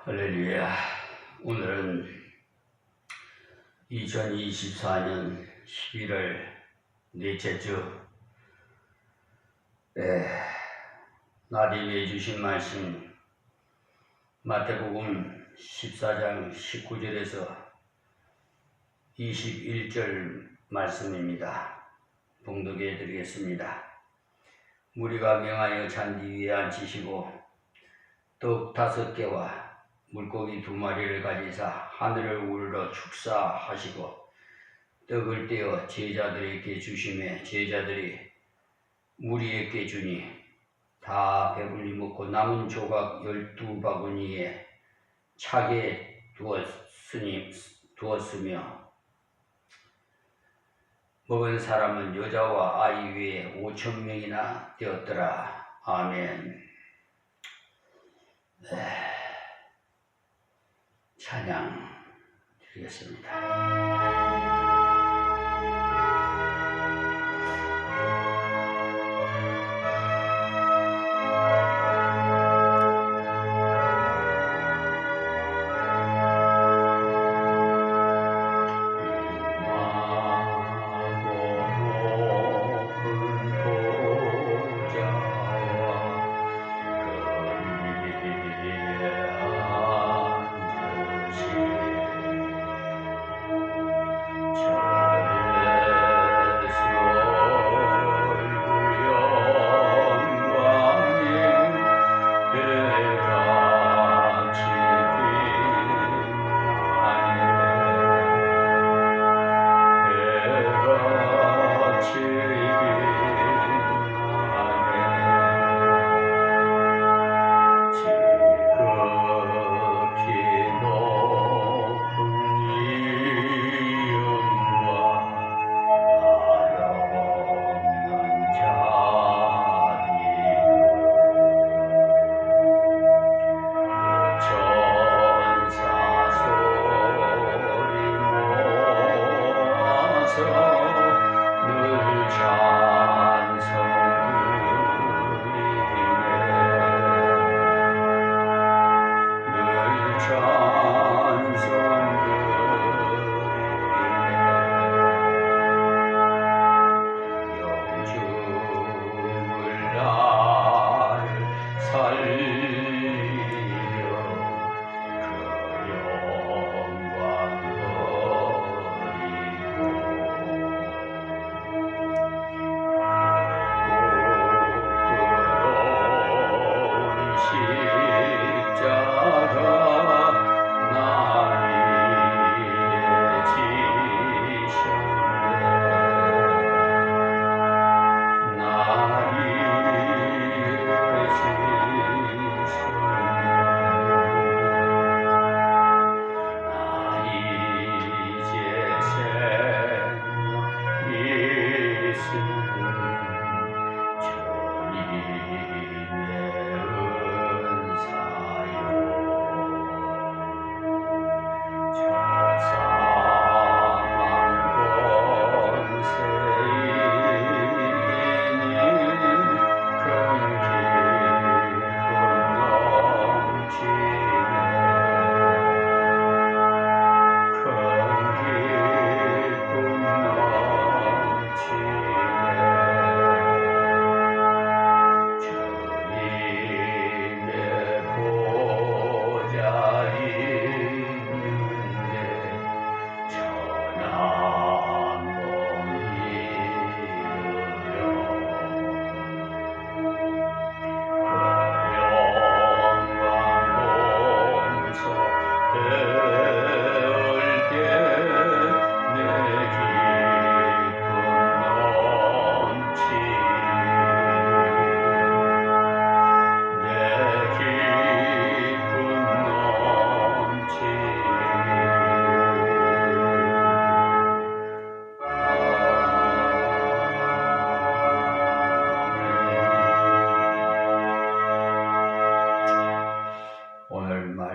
할렐루야. 오늘은 2024년 11월 넷째 주 나님이 해주신 말씀 마태복음 14장 19절에서 21절 말씀입니다. 봉독해 드리겠습니다. 무리가 명하여 잔디 위에 앉히시고 떡 5개와 물고기 2마리를 가지사 하늘을 우러러 축사하시고 떡을 떼어 제자들에게 주시매 제자들이 무리에게 주니 다 배불리 먹고 남은 조각 12바구니에 차게 두었으며 먹은 사람은 여자와 아이 외에 5,000명이나 되었더라. 아멘. 찬양 드리겠습니다.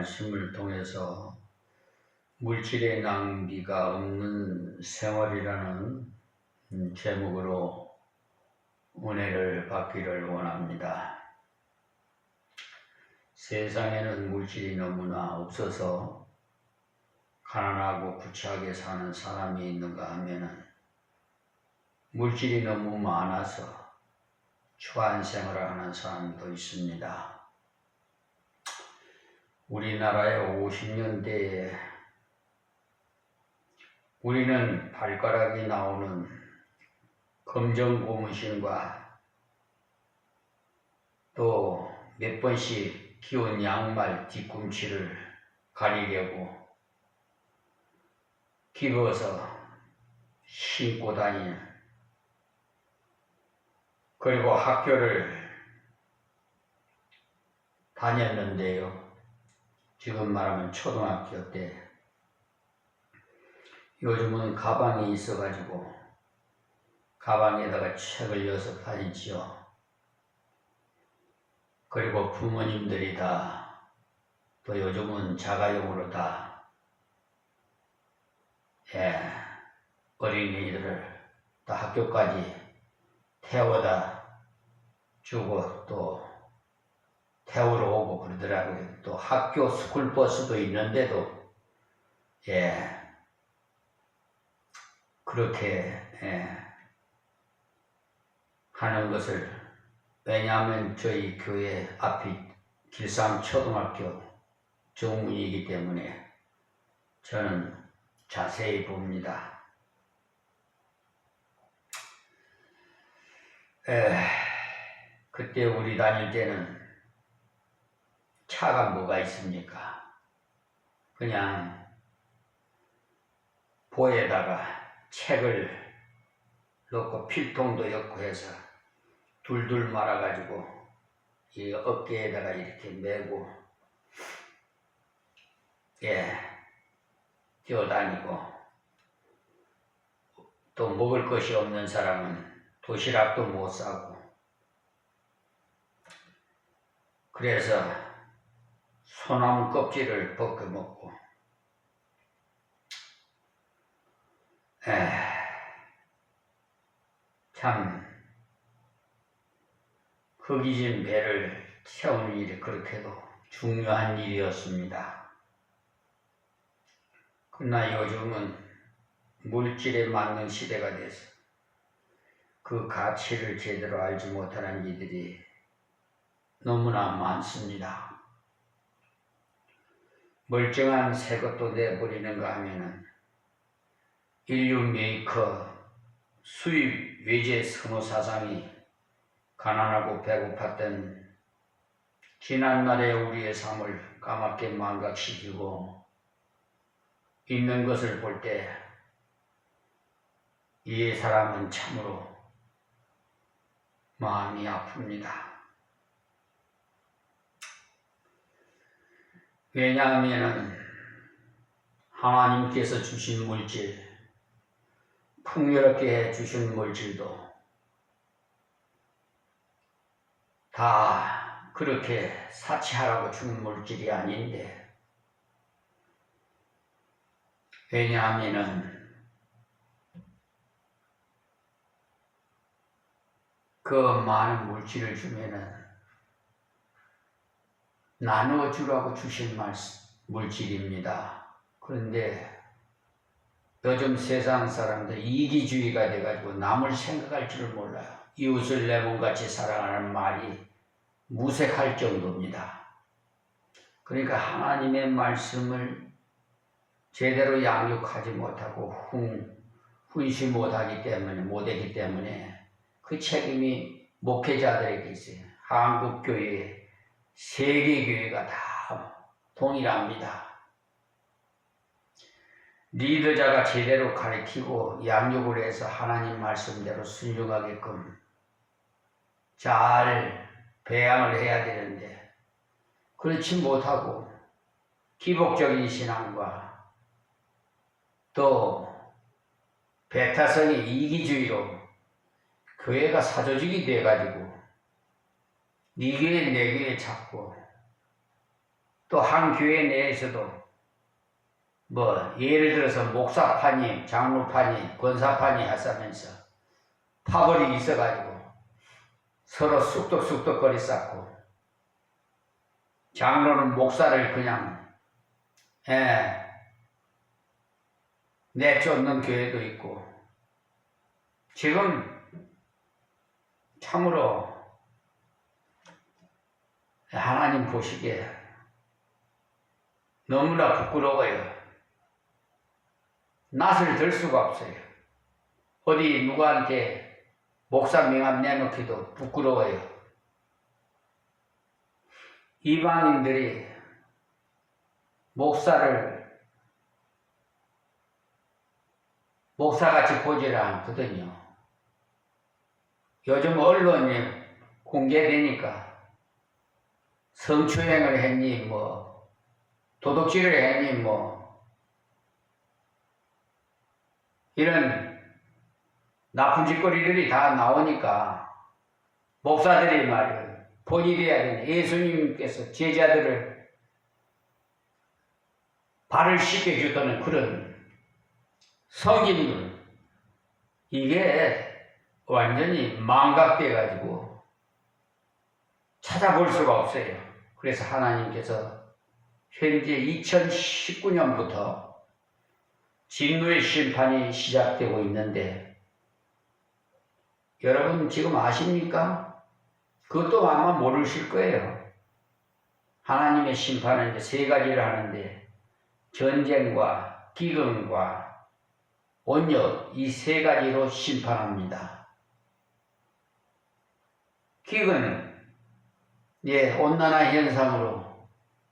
말씀을 통해서 물질의 낭비가 없는 생활이라는 제목으로 은혜를 받기를 원합니다. 세상에는 물질이 너무나 없어서 가난하고 구차하게 사는 사람이 있는가 하면은 물질이 너무 많아서 추한 생활을 하는 사람도 있습니다. 우리나라의 50년대에 우리는 발가락이 나오는 검정 고무신과 또 몇 번씩 귀여운 양말 뒤꿈치를 가리려고 길어서 신고 다니는, 그리고 학교를 다녔는데요. 지금 말하면 초등학교 때. 요즘은 가방이 있어가지고 가방에다가 책을 넣어서 다니지요. 그리고 부모님들이 다 또 요즘은 자가용으로 다 어린이들을 다 학교까지 태워다 주고 또 태우러 오고 그러더라고요. 또 학교 스쿨버스도 있는데도 그렇게 하는 것을, 왜냐하면 저희 교회 앞이 길상초등학교 정문이기 때문에 저는 자세히 봅니다. 그때 우리 다닐 때는 차가 뭐가 있습니까? 그냥 보에다가 책을 넣고 필통도 엮고 해서 둘둘 말아가지고 이 어깨에다가 이렇게 메고 뛰어다니고, 또 먹을 것이 없는 사람은 도시락도 못 사고, 그래서 소나무 껍질을 벗겨 먹고, 참 허기진 배를 채우는 일이 그렇게도 중요한 일이었습니다. 그러나 요즘은 물질에 맞는 시대가 돼서 그 가치를 제대로 알지 못하는 이들이 너무나 많습니다. 멀쩡한 새 것도 내버리는가 하면은 인류 메이커 수입 외제 선호 사상이 가난하고 배고팠던 지난날의 우리의 삶을 까맣게 망각시키고 있는 것을 볼 때 이 사람은 참으로 마음이 아픕니다. 왜냐하면 하나님께서 주신 물질, 풍요롭게 주신 물질도 다 그렇게 사치하라고 준 물질이 아닌데, 왜냐하면 그 많은 물질을 주면은 나누어주라고 주신 물질입니다. 그런데 요즘 세상 사람들 이기주의가 돼가지고 남을 생각할 줄 몰라요. 이웃을 내 몸같이 사랑하는 말이 무색할 정도입니다. 그러니까 하나님의 말씀을 제대로 양육하지 못하고 훈시 못했기 때문에 그 책임이 목회자들에게 있어요. 한국교회, 세계교회가 다 동일합니다. 리더자가 제대로 가르치고 양육을 해서 하나님 말씀대로 순종하게끔 잘 배양을 해야 되는데, 그렇지 못하고 기복적인 신앙과 또 배타성의 이기주의로 교회가 사조직이 돼가지고 네 교회 내 교회 찾고, 또 한 교회 내에서도 예를 들어서 목사파니, 장로파니, 권사파니 하면서 파벌이 있어가지고 서로 쑥덕쑥덕거리 쌓고, 장로는 목사를 그냥 내쫓는 교회도 있고, 지금 참으로 하나님 보시기에 너무나 부끄러워요. 낯을 들 수가 없어요. 어디 누구한테 목사 명함 내놓기도 부끄러워요. 이방인들이 목사를 목사같이 보지를 않거든요. 요즘 언론에 공개되니까 성추행을 했니 도둑질을 했니 이런 나쁜 짓거리들이 다 나오니까 목사들이 말이에요. 본이 돼야 되는 예수님께서 제자들을 발을 씻겨주던 그런 성gin들, 이게 완전히 망각돼가지고 찾아볼 수가 없어요. 그래서 하나님께서 현재 2019년부터 진노의 심판이 시작되고 있는데, 여러분 지금 아십니까? 그것도 아마 모르실 거예요. 하나님의 심판은 이제 세 가지를 하는데, 전쟁과 기근과 온역, 이 세 가지로 심판합니다. 기근, 온난화 현상으로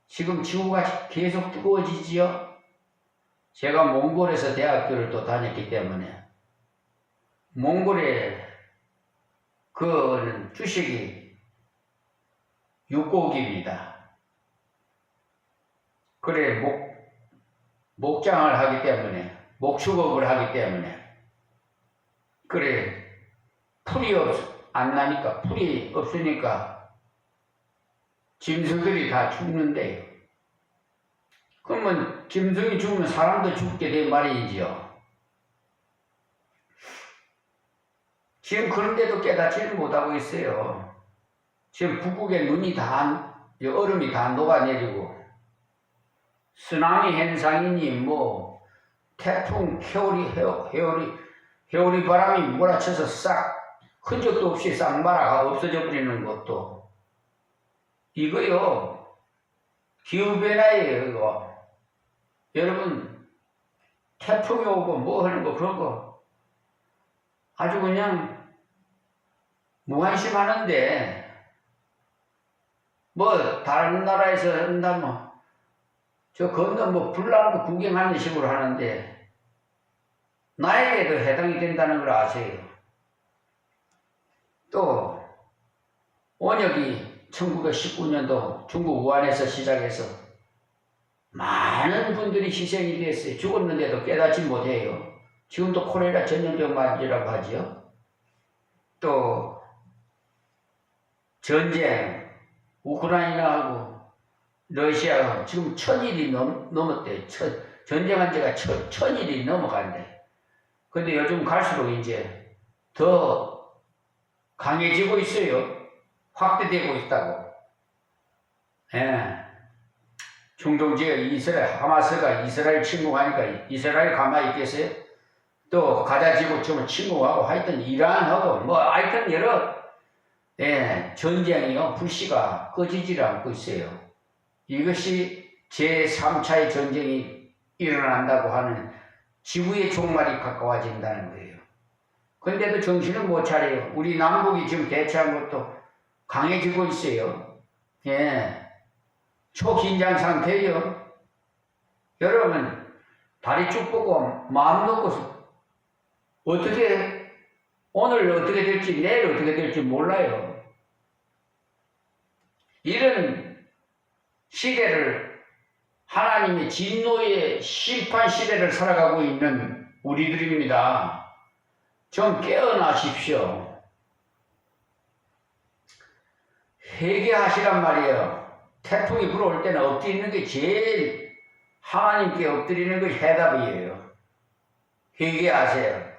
지금 지구가 계속 뜨거워지지요. 제가 몽골에서 대학교를 또 다녔기 때문에 몽골에 그 주식이 육고기입니다. 그래 목장을 하기 때문에, 목축업을 하기 때문에, 그래 풀이 안 나니까, 풀이 없으니까 짐승들이 다 죽는데요. 그러면 짐승이 죽으면 사람도 죽게 된 말이지요. 지금 그런데도 깨닫지를 못하고 있어요. 지금 북극의 눈이 얼음이 다 녹아내리고, 쓰나미 현상이니 태풍, 회오리 바람이 몰아쳐서 싹 흔적도 없이 싹 말아가 없어져 버리는 것도 이거요, 기후변화예요. 이거 여러분, 태풍이 오고 하는 거 그런 거 아주 그냥 무관심하는데, 다른 나라에서 한다면 저 건너 불나는 거 구경하는 식으로 하는데, 나에게도 해당이 된다는 걸 아세요. 또 온역이 1919년도 중국 우한에서 시작해서 많은 분들이 희생이 됐어요. 죽었는데도 깨닫지 못해요. 지금도 콜레라 전염병 맞이라고 하지요. 또 전쟁, 우크라이나하고 러시아가 지금 1000일이 넘었대요. 전쟁한 지가 1000일이 넘어간대. 근데 요즘 갈수록 이제 더 강해지고 있어요. 확대되고 있다고. 중동지역 하마스가 이스라엘 침공하니까 이스라엘 가만히 있겠어요? 또 가자지구 지금 침공하고, 하여튼 이란하고 하여튼 여러 전쟁이요, 불씨가 꺼지질 않고 있어요. 이것이 제3차의 전쟁이 일어난다고 하는 지구의 종말이 가까워진다는 거예요. 근데도 정신을 못 차려요. 우리 남북이 지금 대처한 것도 강해지고 있어요. 초긴장 상태예요. 여러분, 다리 쭉 뻗고 마음 놓고서 오늘 어떻게 될지, 내일 어떻게 될지 몰라요. 이런 시대를, 하나님의 진노의 심판 시대를 살아가고 있는 우리들입니다. 좀 깨어나십시오. 회개하시란 말이에요. 태풍이 불어올 때는 엎드리는 게 제일, 하나님께 엎드리는 것이 해답이에요. 회개하세요.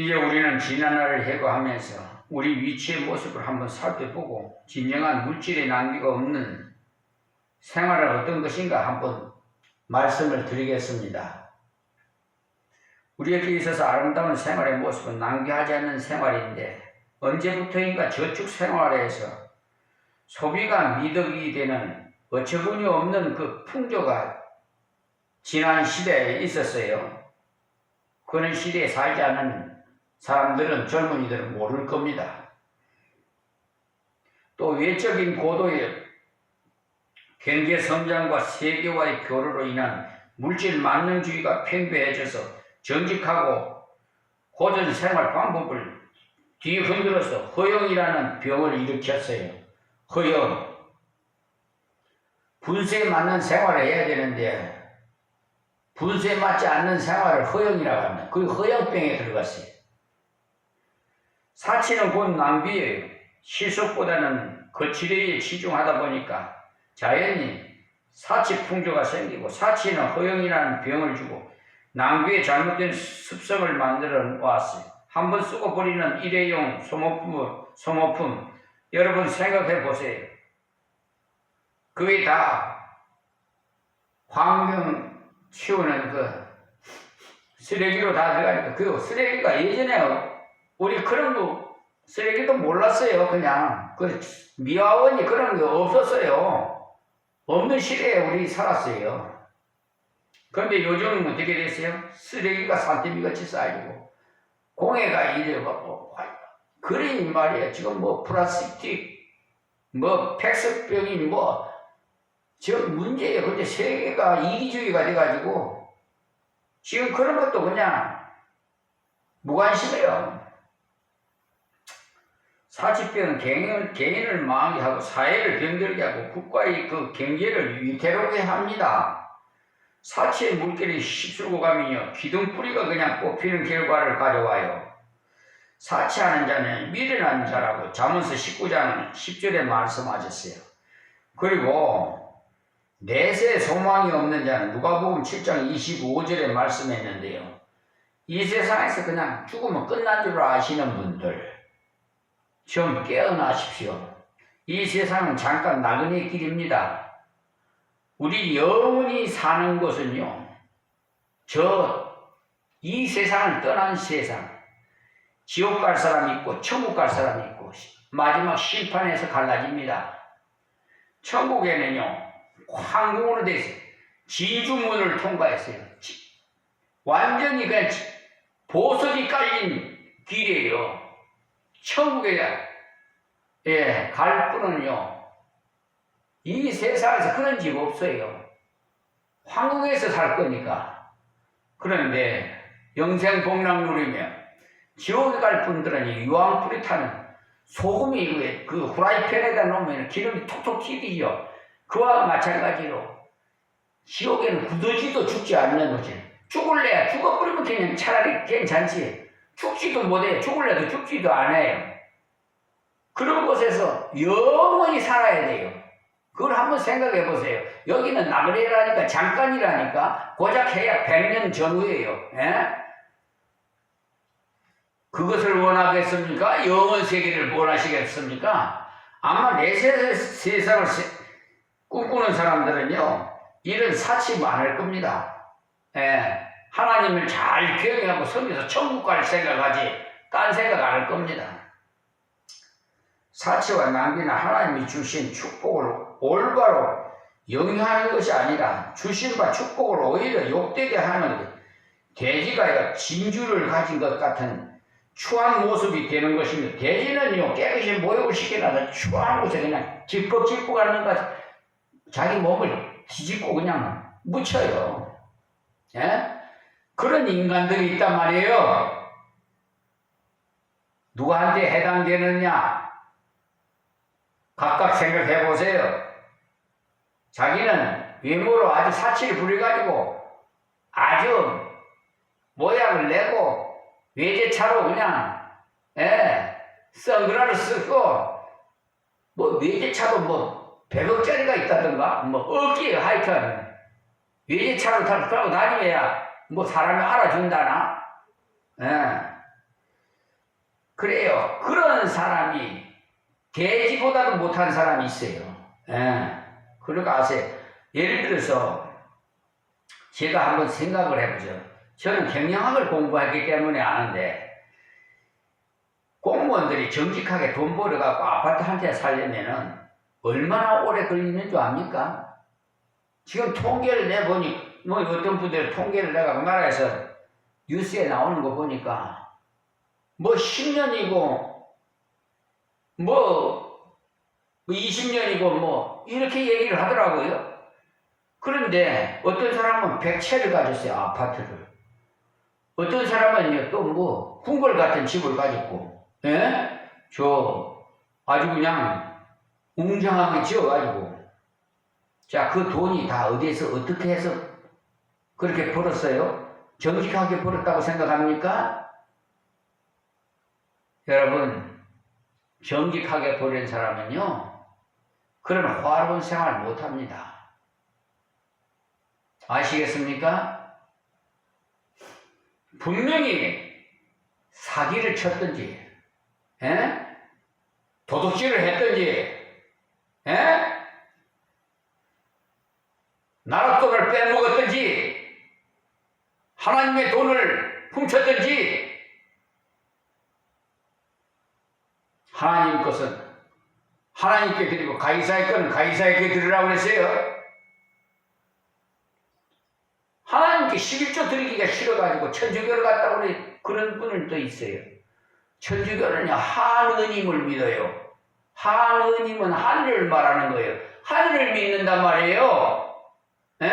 이제 우리는 지난날을 해고하면서 우리 위치의 모습을 한번 살펴보고 진정한 물질의 낭비가 없는 생활은 어떤 것인가 한번 말씀을 드리겠습니다. 우리에게 있어서 아름다운 생활의 모습은 낭비하지 않는 생활인데 언제부터인가 저축 생활에서 소비가 미덕이 되는 어처구니 없는 그 풍조가 지난 시대에 있었어요. 그런 시대에 살지 않은 사람들은, 젊은이들은 모를 겁니다. 또 외적인 고도의 경제 성장과 세계와의 교류로 인한 물질 만능주의가 팽배해져서 정직하고 고전 생활 방법을 뒤흔들어서 허영이라는 병을 일으켰어요. 허영. 분수에 맞는 생활을 해야 되는데 분수에 맞지 않는 생활을 허영이라고 합니다. 그 허영병에 들어갔어요. 사치는 곧 낭비예요. 실속보다는 거칠에 치중하다 보니까 자연히 사치 풍조가 생기고 사치는 허영이라는 병을 주고 낭비의 잘못된 습성을 만들어 왔어요. 한번 쓰고 버리는 일회용 소모품 여러분 생각해 보세요. 그게 다 환경 치우는 그 쓰레기로 다 들어가니까 그 쓰레기가 예전에 우리 그런 거 쓰레기도 몰랐어요. 그냥 그 미화원이 그런 게 없었어요. 없는 시대에 우리 살았어요. 그런데 요즘은 어떻게 됐어요? 쓰레기가 산더미같이 쌓이고 공해가 이래갖고 그래 말이에요. 지금 뭐 플라스틱 뭐 팩스병이 뭐 지금 문제예요. 근데 세계가 이기주의가 돼가지고 지금 그런 것도 그냥 무관심해요. 사치병은 개인을 망하게 하고 사회를 병들게 하고 국가의 그 경제를 위태롭게 합니다. 사치의 물결이 휩쓸고 가면요 기둥뿌리가 그냥 뽑히는 결과를 가져와요. 사치하는 자는 미련한 자라고 잠언서 19장 10절에 말씀하셨어요. 그리고 내세 소망이 없는 자는 누가복음 7장 25절에 말씀했는데요. 이 세상에서 그냥 죽으면 끝난 줄 아시는 분들 좀 깨어나십시오. 이 세상은 잠깐 나그네 길입니다. 우리 영원히 사는 것은요, 이 세상을 떠난 세상, 지옥 갈 사람이 있고 천국 갈 사람이 있고 마지막 심판에서 갈라집니다. 천국에는요 황궁으로 되어 있어요. 진주문을 통과했어요. 완전히 그냥 보석이 깔린 길이에요. 천국에 갈 분은요 이 세상에서 그런 집 없어요. 황궁에서 살 거니까. 그런데 영생복락 누리며 지옥에 갈 분들은 유황불이 타는 소금이 그 후라이팬에다 놓으면 기름이 톡톡 튀기죠. 그와 마찬가지로 지옥에는 굳어지도 죽지 않는 거지. 죽을래야 죽어버리면 그냥 차라리 괜찮지. 죽지도 못해. 죽을래도 죽지도 않아요. 그런 곳에서 영원히 살아야 돼요. 그걸 한번 생각해 보세요. 여기는 나그네라니까 잠깐이라니까 고작 해야 100년 전후예요. 예? 그것을 원하겠습니까? 영원 세계를 원하시겠습니까? 아마 내 세상을 꿈꾸는 사람들은요 이런 사치 많을 겁니다. 예, 하나님을 잘 경외하고 섬겨서 천국 갈 생각하지 딴 생각 안 할 겁니다. 사치와 낭비는 하나님이 주신 축복을 올바로 영위하는 것이 아니라 주신 바 축복을 오히려 욕되게 하는 돼지가 진주를 가진 것 같은 추한 모습이 되는 것입니다. 돼지는요 깨끗이 모욕을 시켜놔서 추한 곳에 그냥 질퍽질퍽 하는 것 자기 몸을 뒤집고 그냥 묻혀요. 예? 그런 인간들이 있단 말이에요. 누구한테 해당되느냐? 각각 생각해 보세요. 자기는 외모로 아주 사치를 부려가지고 아주 모양을 내고 외제차로 그냥 선글라스 쓰고 뭐 외제차도 뭐 100억짜리가 있다든가 뭐 억기에 하여튼 외제차로 타고 다니면야 뭐 사람이 알아준다나. 그래요. 그런 사람이 돼지보다도 못한 사람이 있어요. 예. 그러니까 아세요. 예를 들어서 제가 한번 생각을 해보죠. 저는 경영학을 공부했기 때문에 아는데 공무원들이 정직하게 돈 벌어갖고 아파트 한 채 살려면은 얼마나 오래 걸리는 줄 압니까? 지금 통계를 내보니 뭐 어떤 분들 통계를 내가 그 나라에서 뉴스에 나오는 거 보니까 뭐 10년이고 뭐 20년이고 뭐 이렇게 얘기를 하더라고요. 그런데 어떤 사람은 100채를 가졌어요. 아파트를. 어떤 사람은요 또 뭐 궁궐 같은 집을 가졌고, 예? 저 아주 그냥 웅장하게 지어가지고, 자, 그 돈이 다 어디에서 어떻게 해서 그렇게 벌었어요? 정직하게 벌었다고 생각합니까? 여러분, 정직하게 벌인 사람은요 그런 화려한 생활 못합니다. 아시겠습니까? 분명히 사기를 쳤든지, 에? 도둑질을 했든지, 에? 나라 돈을 빼먹었든지, 하나님의 돈을 훔쳤든지, 하나님 것은 하나님께 드리고 가이사의 것은 가이사에게 드리라고 그랬어요. 하나님께 11조 드리기가 싫어가지고 천주교를 갔다고 그런 분들도 있어요. 천주교는요, 한의님을 믿어요. 한의님은 하늘을 말하는 거예요. 하늘을 믿는단 말이에요. 에?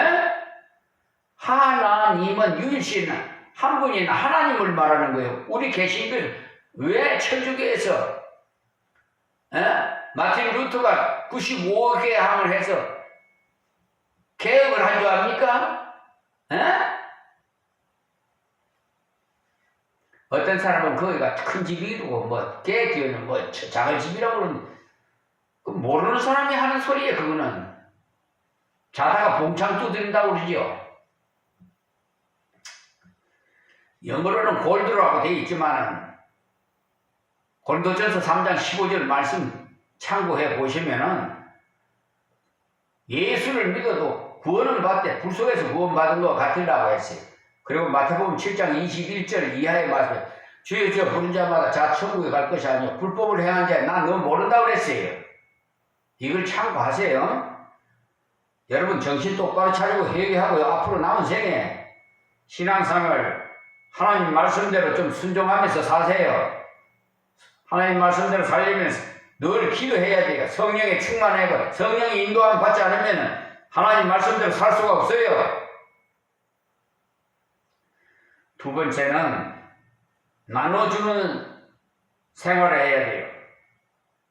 하나님은 유일신 한 분인 하나님을 말하는 거예요. 우리 개신교는 왜 천주교에서 마틴 루터가 95개 항을 해서 개혁을 한 줄 압니까? 어떤 사람은 거기가 큰 집이고 뭐 개기는 뭐 작은 집이라고 그러는, 모르는 사람이 하는 소리예요. 그거는 자다가 봉창 두드린다고 그러죠. 영어로는 골드라고 되어 있지만은 고린도전서 3장 15절 말씀 참고해 보시면은 예수를 믿어도 구원은 받되 불 속에서 구원받은 것 같으라고 했어요. 그리고 마태복음 7장 21절 이하의 말씀, 주여 주여 부른 자마다 자 천국에 갈 것이 아니요 불법을 행한 자에 난 너 모른다고 그랬어요. 이걸 참고하세요. 여러분 정신 똑바로 차리고 회개하고요. 앞으로 남은 생에 신앙생활 하나님 말씀대로 좀 순종하면서 사세요. 하나님 말씀대로 살려면 늘 기도해야 돼요. 성령에 충만하고 성령이 인도함 받지 않으면 하나님 말씀대로 살 수가 없어요. 두 번째는 나눠주는 생활을 해야 돼요.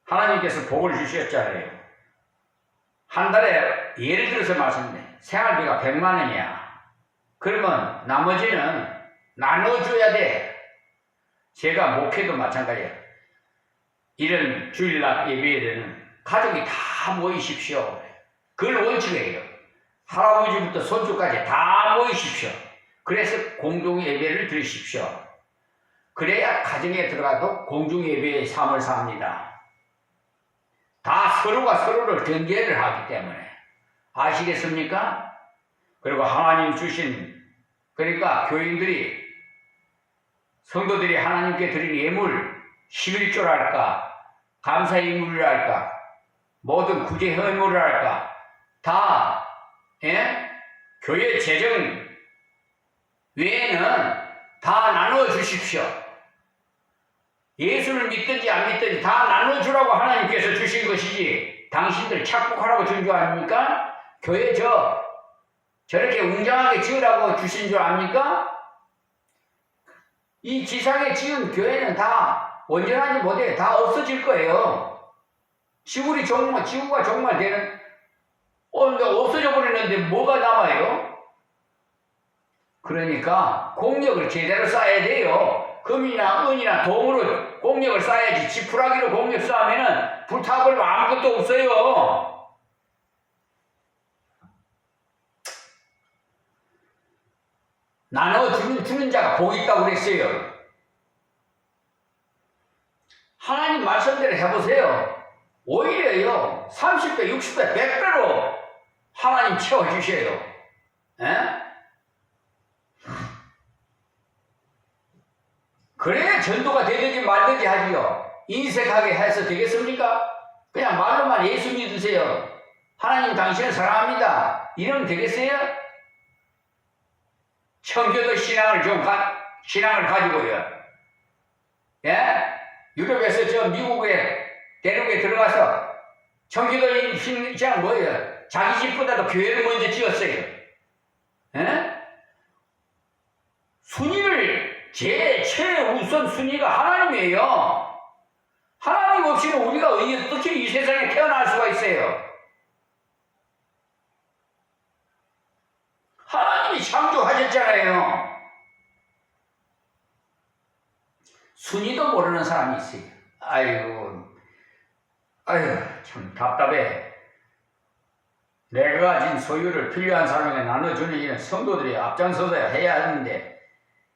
하나님께서 복을 주셨잖아요. 한 달에 예를 들어서 말씀드려요. 생활비가 100만 원이야. 그러면 나머지는 나눠줘야 돼. 제가 목회도 마찬가지예요. 이런 주일날 예배에는 가족이 다 모이십시오. 그걸 원칙이에요. 할아버지부터 손주까지 다 모이십시오. 그래서 공동 예배를 드리십시오. 그래야 가정에 들어가도 공중 예배의 삶을 삽니다. 다 서로가 서로를 경계를 하기 때문에. 아시겠습니까? 그리고 하나님 주신, 그러니까 교인들이, 성도들이 하나님께 드린 예물, 11조랄까, 감사의 예물이랄까, 모든 구제 헌물이랄까, 다, 교회 재정 외에는 다 나눠 주십시오. 예수를 믿든지 안 믿든지 다 나눠주라고 하나님께서 주신 것이지, 당신들 착복하라고 준 줄 아닙니까? 교회 저렇게 웅장하게 지으라고 주신 줄 압니까? 이 지상에 지은 교회는 다 온전하지 못해. 다 없어질 거예요. 지구가 정말 되는, 없어져 버리는데 뭐가 남아요? 그러니까 공력을 제대로 쌓아야 돼요. 금이나 은이나 돈으로 공력을 쌓아야지. 지푸라기로 공력 쌓으면은 불타버리면 아무것도 없어요. 나눠주는 자가 복이 있다고 그랬어요. 하나님 말씀대로 해보세요. 오히려요 30배, 60배, 100배로 하나님 채워주셔요. 에? 그래야 전도가 되든지 말든지 하지요. 인색하게 해서 되겠습니까? 그냥 말로만 예수 믿으세요. 하나님 당신을 사랑합니다. 이러면 되겠어요? 청교도 신앙을 가지고요. 예? 유럽에서 저 미국의 대륙에 들어가서 청교도 신앙 뭐예요? 자기 집보다도 교회를 먼저 지었어요. 예? 순위를 최우선 순위가 하나님이에요. 하나님 없이는 우리가 어떻게 이 세상에 태어날 수가 있어요? 하나님이 창조하셨잖아요. 순위도 모르는 사람이 있어요. 아이고 참 답답해. 내가 가진 소유를 필요한 사람에게 나눠주는 일은 성도들이 앞장서서 해야 하는데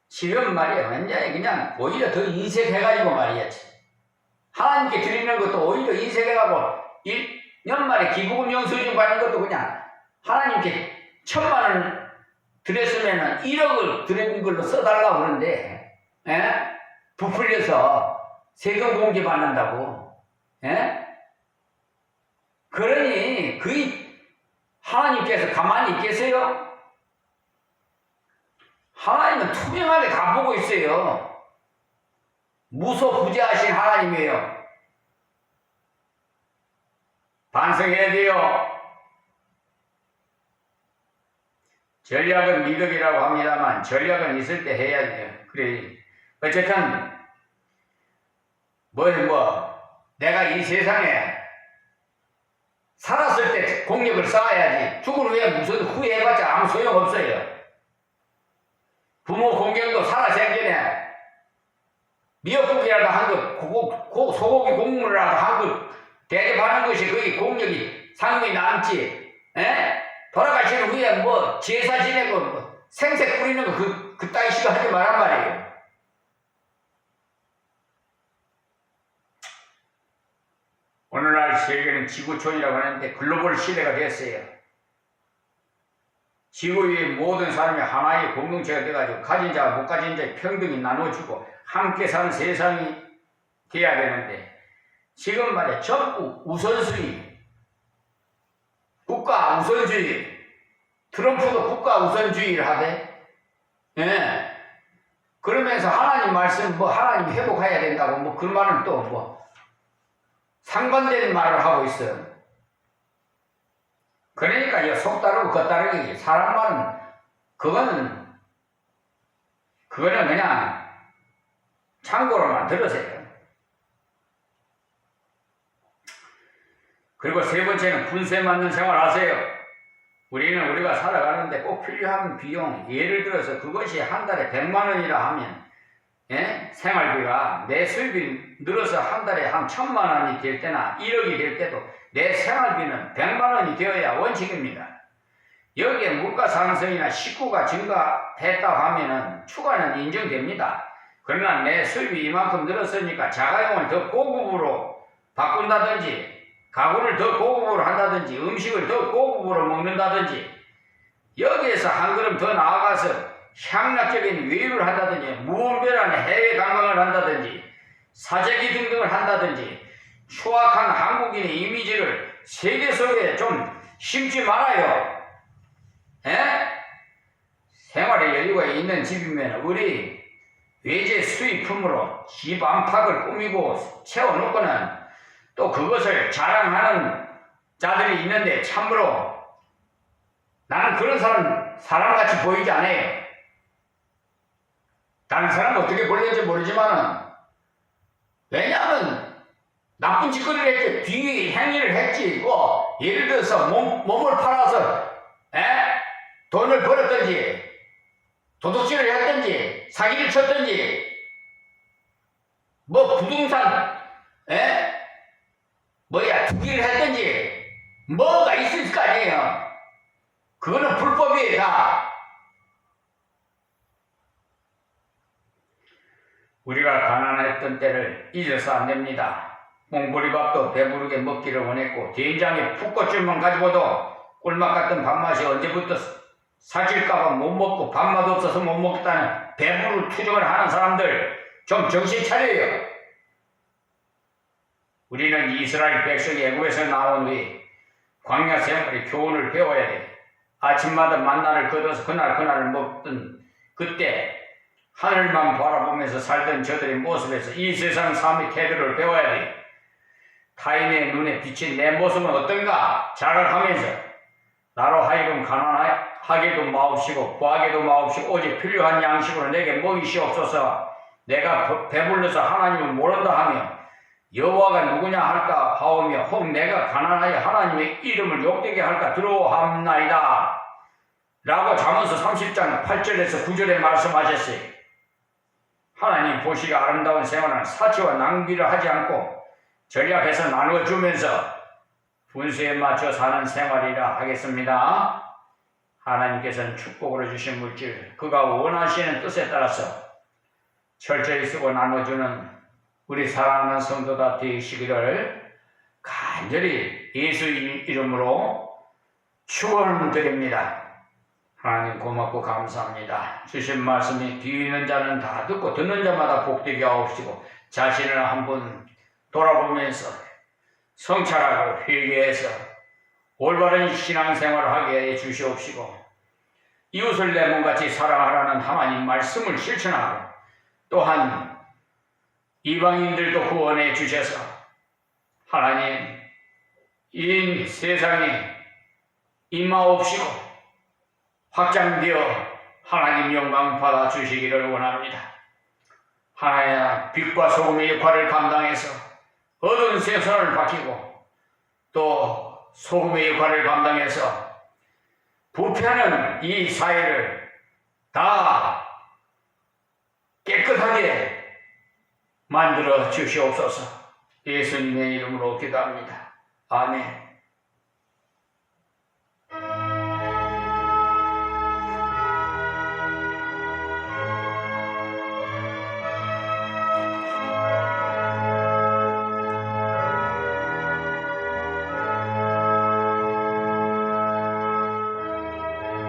지금 말이야 완전히 그냥 오히려 더 인색해가지고 말이야지. 하나님께 드리는 것도 오히려 인색해가고 1년 만에 기부금 영수증 받는 것도 그냥 하나님께 1000만원 드렸으면 1억을 드린 걸로 써달라고 그러는데 부풀려서 세금 공제 받는다고. 그러니 그 하나님께서 가만히 있겠어요? 하나님은 투명하게 다 보고 있어요. 무소부재하신 하나님이에요. 반성해야 돼요. 전략은 미덕이라고 합니다만 전략은 있을 때 해야 돼요. 그래 어쨌든 내가 이 세상에 살았을 때 공력을 쌓아야지. 죽은 후에 무슨 후회해봤자 아무 소용없어요. 부모 공경도 살아생전에 미역국이라도 한 것, 소고기 국물이라도 한 것 대접하는 것이 거의 공력이 상용이 남지. 돌아가신 후에 제사 지내고 생색 뿌리는 거 그따위 식으로 하지 말란 말이에요. 오늘날 세계는 지구촌이라고 하는데 글로벌 시대가 됐어요. 지구 위의 모든 사람이 하나의 공동체가 돼가지고 가진 자와 못 가진 자의 평등히 나눠주고 함께 사는 세상이 돼야 되는데 지금 말이야 전부 우선순위, 국가 우선주의, 트럼프도 국가 우선주의를 하대. 그러면서 하나님 말씀 하나님 회복해야 된다고 그 말은 또 상반된 말을 하고 있어요. 그러니까 속다르고 겉다르기 사람 말은 그거는 그냥 참고로만 들으세요. 그리고 세 번째는 분수에 맞는 생활 하세요. 우리가 살아가는데 꼭 필요한 비용, 예를 들어서 그것이 한 달에 100만 원이라 하면 생활비가 내 수입이 늘어서 한 달에 한 1000만 원이 될 때나 1억이 될 때도 내 생활비는 100만 원이 되어야 원칙입니다. 여기에 물가 상승이나 식구가 증가했다고 하면은 추가는 인정됩니다. 그러나 내 수입이 이만큼 늘었으니까 자가용을 더 고급으로 바꾼다든지 가구를 더 고급으로 한다든지 음식을 더 고급으로 먹는다든지 여기에서 한 걸음 더 나아가서 향락적인 외유를 한다든지 무분별한 해외 관광을 한다든지 사재기 등등을 한다든지 추악한 한국인의 이미지를 세계 속에 좀 심지 말아요. 생활에 여유가 있는 집이면 우리 외제 수입품으로 집 안팎을 꾸미고 채워놓고는 또 그것을 자랑하는 자들이 있는데 참으로 나는 그런 사람같이 보이지 않아요. 다른 사람은 어떻게 볼는지 모르지만은 왜냐하면 나쁜 짓거리를 했지, 비행위를 했지, 예를 들어서 몸을 팔아서 돈을 벌었든지 도둑질을 했든지 사기를 쳤든지 부동산 투기를 했든지 뭐가 있을 거 아니에요. 그거는 불법이에요 다. 우리가 가난했던 때를 잊어서 안 됩니다. 몽보리밥도 배부르게 먹기를 원했고 된장에 풋고추만 가지고도 꿀맛 같은 밥맛이 언제부터 사질까봐 못 먹고 밥맛 없어서 못 먹겠다는 배부른 투정을 하는 사람들 좀 정신 차려요. 우리는 이스라엘 백성이 애굽에서 나온 후에 광야 생활의 교훈을 배워야 돼. 아침마다 만나를 거둬서 그날 먹던 그때 하늘만 바라보면서 살던 저들의 모습에서 이 세상 삶의 태도를 배워야 돼. 타인의 눈에 비친 내 모습은 어떤가 자각하면서 나로 하여금 가난하게도 마옵시고 구하게도 마옵시고 오직 필요한 양식으로 내게 먹이시옵소서. 내가 배불러서 하나님을 모른다 하며 여호와가 누구냐 할까 하오며 혹 내가 가난하여 하나님의 이름을 욕되게 할까 두려워함나이다 라고 잠언서 30장 8절에서 9절에 말씀하셨어요. 하나님 보시기 아름다운 생활은 사치와 낭비를 하지 않고 절약해서 나누어주면서 분수에 맞춰 사는 생활이라 하겠습니다. 하나님께서는 축복으로 주신 물질 그가 원하시는 뜻에 따라서 철저히 쓰고 나눠주는 우리 사랑하는 성도가 되시기를 간절히 예수 이름으로 축원드립니다. 하나님 고맙고 감사합니다. 주신 말씀이 귀 있는 자는 다 듣고 듣는 자마다 복되게 하옵시고 자신을 한번 돌아보면서 성찰하고 회개해서 올바른 신앙생활을 하게 해 주시옵시고 이웃을 내 몸같이 사랑하라는 하나님 말씀을 실천하고 또한 이방인들도 구원해 주셔서 하나님 이 세상에 임하옵시고 확장되어 하나님 영광 받아 주시기를 원합니다. 하나님 빛과 소금의 역할을 감당해서 어두운 세상을 밝히고 또 소금의 역할을 감당해서 부패하는 이 사회를 다 깨끗하게 만들어 주시옵소서. 예수님의 이름으로 기도합니다. 아멘.